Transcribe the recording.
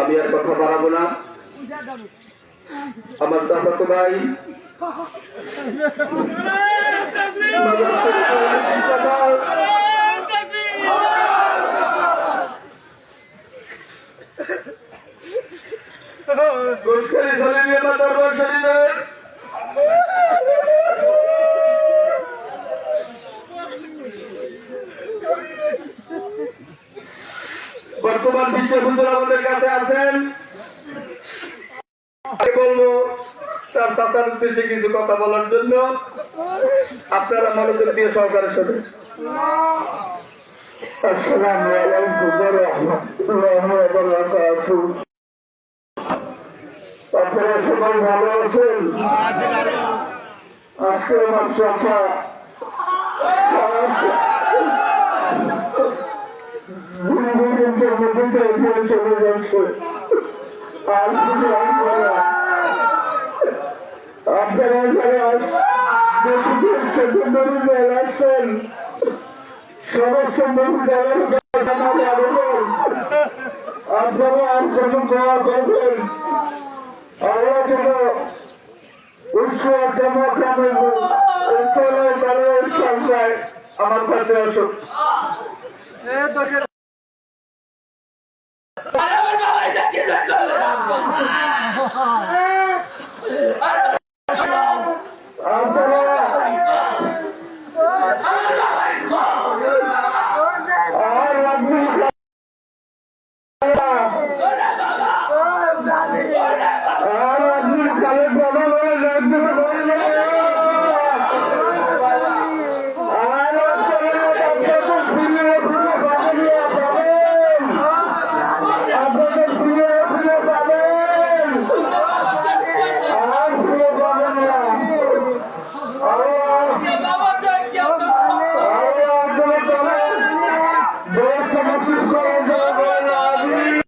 আমি আর কথা বাড়াবো না। আমার চাচাতো ভাই বর্তমান বিশ্বের হুজুর আমাদের কাছে আছেন। বলবো তার চাচার উদ্দেশ্যে কিছু কথা বলার জন্য। আপনারা মনোযোগ দিয়ে সহকারে শোনেন। আসসালামু আলাইকুম ওয়া রাহমাতুল্লাহি ওয়া বারাকাতুহু। আপনারা সবাই ভালো আছেন? আজকে আমার চাচা চলে যাচ্ছে। আপনারা যারা আসছেন সমস্ত আপনারা আর যেন দোয়া করবেন। আল্লাহ যেন উৎস সংখ্যায় আমার কাছে আসুক। আর